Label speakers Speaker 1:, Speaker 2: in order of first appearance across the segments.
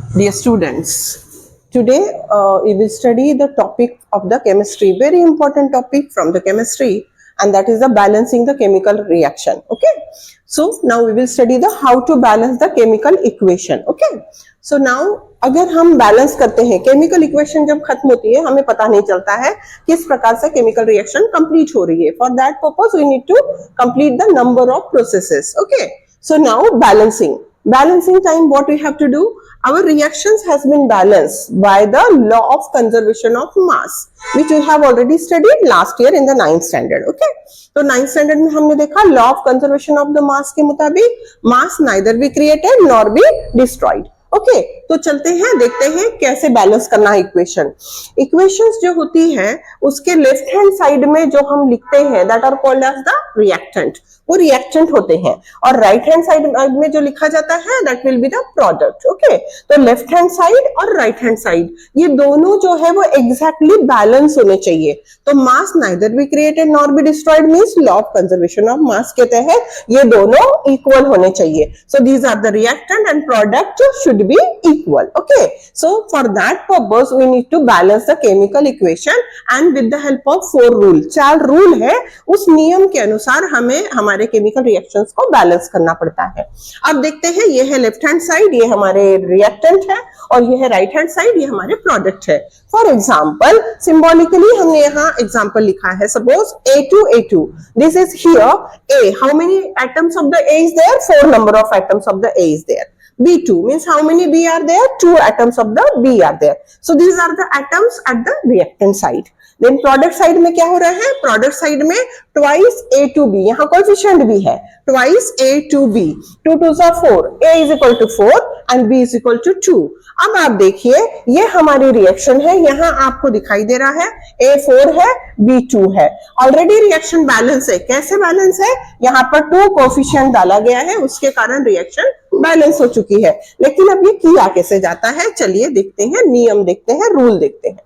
Speaker 1: Dear students, today we will study the topic of the chemistry, very important topic from the chemistry, and that is the balancing the chemical reaction. Okay, so now we will study the how to balance the chemical equation. Okay, so now अगर हम balance करते हैं chemical equation जब खत्म होती है हमें पता नहीं चलता है किस प्रकार से केमिकल रिएक्शन कंप्लीट हो रही है. For that purpose we need to complete the number of processes. Okay, so now balancing time, what we have to do, our reactions has been balanced by the law of conservation of mass which we have already studied last year in the 9th standard. Okay, तो 9th standard में हमने देखा law of conservation of the mass के मुताबिक mass neither be created nor be destroyed. Okay, तो चलते हैं देखते हैं कैसे बैलेंस करना है इक्वेशंस जो होती है उसके लेफ्ट हैंड साइड में जो हम लिखते हैं that are called as the reactant, वो रिएक्टेंट होते हैं, और राइट हैंड साइड में जो लिखा जाता है that will be the product. Okay, तो लेफ्ट हैंड साइड और राइट हैंड साइड ये दोनों जो है वो एग्जैक्टली बैलेंस होने चाहिए. तो mass neither be created nor be destroyed means law of conservation of mass के तहत ये दोनों इक्वल होने चाहिए. So these are the reactant and product should be equal. Okay, so for that purpose we need to balance the chemical equation and with the help of 4 rule. 4 rule है, उस नियम के अनुसार हमें हमारे chemical reactions को balance करना पड़ता है. अब देखते हैं, ये है लेफ्ट हैंड साइड, ये हमारे रिएक्टेंट है, और ये है राइट हैंड साइड, ये हमारे प्रोडक्ट है. फॉर एग्जाम्पल सिंबॉलिकली हमने यहाँ एग्जाम्पल लिखा है. Suppose A2 this is here A. How many atoms of the A is there? 4 number of atoms of the A is there. B2 means how many B are there? 2 atoms of the B are there. So these are the atoms at the reactant side. Then product side में क्या हो रहा है? Product side में twice A to B, यहाँ coefficient भी है, twice A to B, 2 2s are 4, A is equal to 4 and B is equal to 2. अब आप देखिए ये हमारी रिएक्शन है, यहाँ आपको दिखाई दे रहा है A4 है, B2 है. ऑलरेडी रिएक्शन बैलेंस है. कैसे बैलेंस है? यहाँ पर 2 कोफिशिएंट डाला गया है, उसके कारण रिएक्शन बैलेंस हो चुकी है. लेकिन अब ये किया कैसे जाता है, चलिए देखते हैं, नियम देखते हैं, रूल देखते हैं.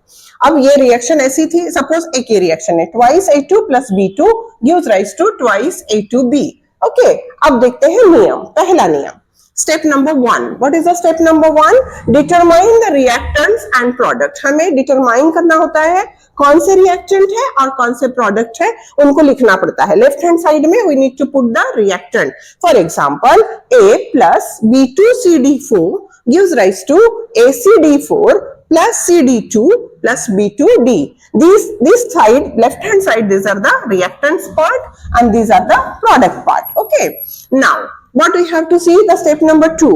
Speaker 1: अब ये रिएक्शन ऐसी थी, सपोज एक ही रिएक्शन है, twice A2 plus B2 gives rise to twice A2B. Okay, अब देखते हैं नियम. पहला नियम, step number 1. What is the step number 1? Determine the reactants and product. हमें डिटरमाइन करना होता है कौन से रिएक्टेंट है और कौन से प्रोडक्ट है, उनको लिखना पड़ता है. लेफ्ट हैंड साइड में we need to put the reactant. For example A plus B2CD4 gives rise to ACD4 plus CD2 plus B2D. This side, left hand side, these are the reactants part and these are the product part. Okay, now what we have to see, the step number 2.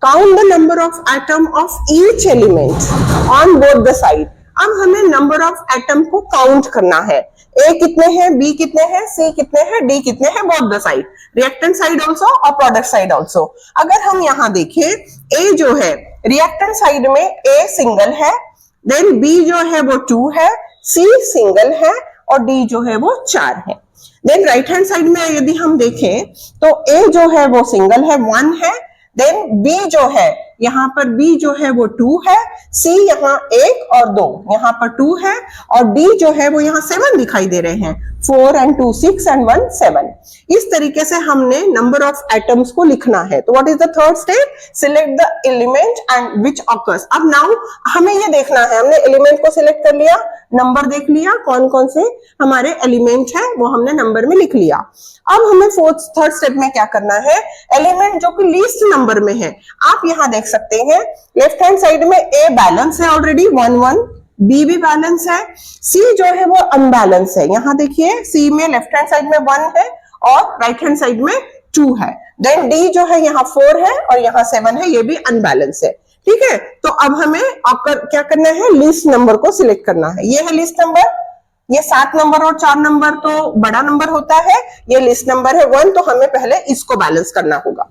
Speaker 1: Count the number of atom of each element on both the side. अब हमें number of atom को count करना है. A कितने हैं, B कितने हैं, C कितने हैं, D कितने हैं, both the side, reactant side also और प्रोडक्ट साइड आल्सो. अगर हम यहाँ देखें A जो है रिएक्टेंट साइड में A सिंगल है, देन B जो है वो 2 है, C सिंगल है और D जो है वो 4 है. देन राइट हैंड साइड में यदि हम देखें तो A जो है वो सिंगल है, 1 है, देन B जो है यहाँ पर B जो है वो 2 है, C यहाँ 1 और 2 यहाँ पर 2 है, और D जो है वो यहाँ 7 दिखाई दे रहे हैं, 4 and 2 6 and 1 7. इस तरीके से हमने नंबर ऑफ एटम्स को लिखना है. तो what is the third step? Select the element and which occurs. अब नाउ हमें ये देखना है, हमने एलिमेंट को सिलेक्ट कर लिया, नंबर देख लिया, कौन कौन से हमारे एलिमेंट है वो हमने नंबर में लिख लिया. अब हमें थर्ड स्टेप में क्या करना है, एलिमेंट जो कि लीस्ट नंबर में है. आप यहाँ देख सकते हैं लेफ्ट हैंड साइड में A बैलेंस है ऑलरेडी 1 1, B भी बैलेंस है, C जो है वो अनबैलेंस है. यहाँ देखिए C में लेफ्ट हैंड साइड में 1 है और राइट हैंड साइड में 2 है. देन D जो है यहाँ 4 है और यहाँ 7 है, ये भी अनबैलेंस है. ठीक है, तो अब हमें क्या करना है, लिस्ट नंबर को सिलेक्ट करना है. ये है लिस्ट नंबर, ये 7 नंबर और 4 नंबर तो बड़ा नंबर होता है, ये लिस्ट नंबर है 1, तो हमें पहले इसको बैलेंस करना होगा.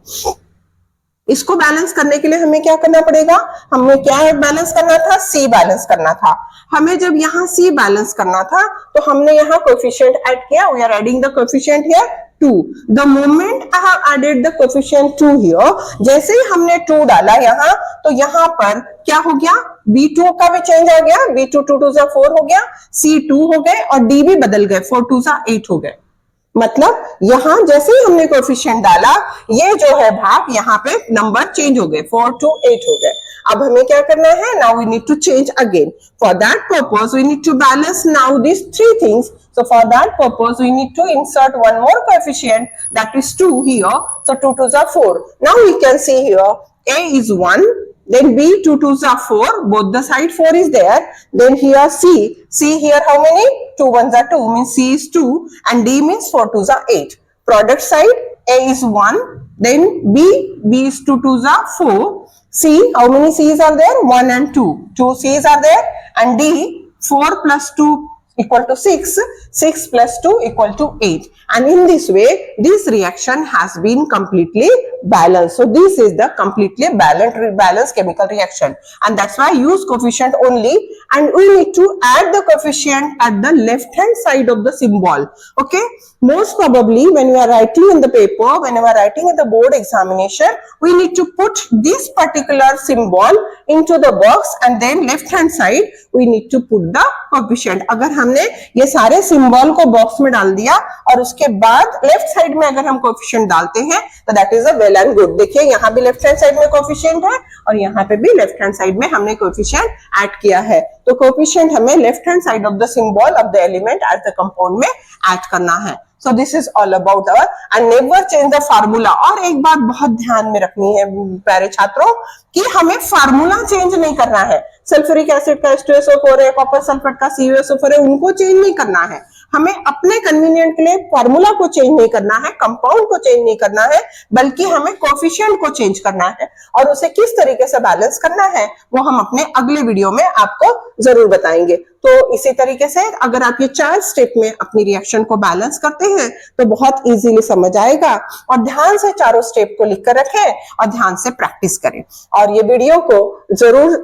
Speaker 1: इसको बैलेंस करने के लिए हमें क्या करना पड़ेगा, हमें क्या बैलेंस करना था, C बैलेंस करना था. हमें जब यहाँ C बैलेंस करना था तो हमने यहाँ कोएफिशिएंट ऐड किया. We are adding the coefficient here 2. The moment I have added the coefficient 2 here, जैसे ही हमने 2 डाला यहाँ, तो यहाँ पर क्या हो गया, B2 का भी चेंज आ गया, B2 2 2 4 हो गया, C 2 हो गए और D भी बदल गए, 4 2 8 हो गए. मतलब यहाँ जैसे ही हमने कोएफिशिएंट डाला, ये जो है भाग यहाँ पे नंबर चेंज हो गए, 4 to 8 हो गए। अब हमें क्या करना है? Now we need to change again. For that purpose we need to balance now this three things. So for that purpose, we need to insert one more coefficient, that is 2 here. So 2 2s are 4. Now we can see here, A is 1, then B 2 2s are 4, both the side 4 is there. Then here C here how many? 2 1s are 2, means C is 2, and D means 4 2s are 8. Product side, A is 1, then B is 2 2s are 4. C, how many C's are there? 1 and 2. 2 C's are there, and D 4 plus 2 equal to 6, 6 plus 2 equal to 8. And in this way, this reaction has been completely balanced. So this is the completely balanced chemical reaction. And that's why I use coefficient only, and we need to add the coefficient at the left hand side of the symbol. Okay. Most probably when we are writing in the paper, when we are writing in the board examination, we need to put this particular symbol into the box, and then left hand side we need to put the coefficient. अगर हमने ये सारे symbol को box में डाल दिया और उसके बाद लेफ्ट साइड में अगर हम कोएफिशिएंट डालते हैं तो that is a well and good. देखिए यहाँ भी लेफ्ट हैंड साइड में कोएफिशिएंट है और यहाँ पे भी लेफ्ट हैंड साइड में हमने कोएफिशिएंट ऐड किया है। तो कोएफिशिएंट हमें left hand side of the symbol of the element at the compound में ऐड करना है। So this is all about our, and never change the formula। और एक बात बहुत ध्यान में रखनी है प्यारे छात्रों कि हमें फार्मूला चेंज नहीं करना है। सल्फ्यूरिक एसिड का H2SO4 है, कॉपर सल्फेट का CuSO4 है, उनको चेंज नहीं करना है। हमें अपने कन्वीनियंट के लिए फार्मूला को चेंज नहीं करना है, कंपाउंड को चेंज नहीं करना है, बल्कि हमें कोएफिशिएंट को चेंज करना है। और उसे किस तरीके से बैलेंस करना है वो हम अपने अगले वीडियो में आपको जरूर बताएंगे। तो इसी तरीके से अगर आप ये 4 स्टेप में अपनी रिएक्शन को बैलेंस करते हैं तो बहुत इजीली समझ आएगा। और ध्यान से चारों स्टेप को लिख कर रखें और ध्यान से प्रैक्टिस करें। और ये वीडियो को जरूर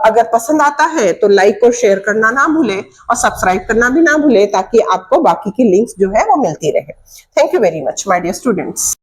Speaker 1: अगर पसंद आता है तो लाइक और शेयर करना ना भूले और सब्सक्राइब करना भी ना भूले, ताकि आपको बाकी की लिंक्स जो है वो मिलती रहे। Thank you very much my dear students.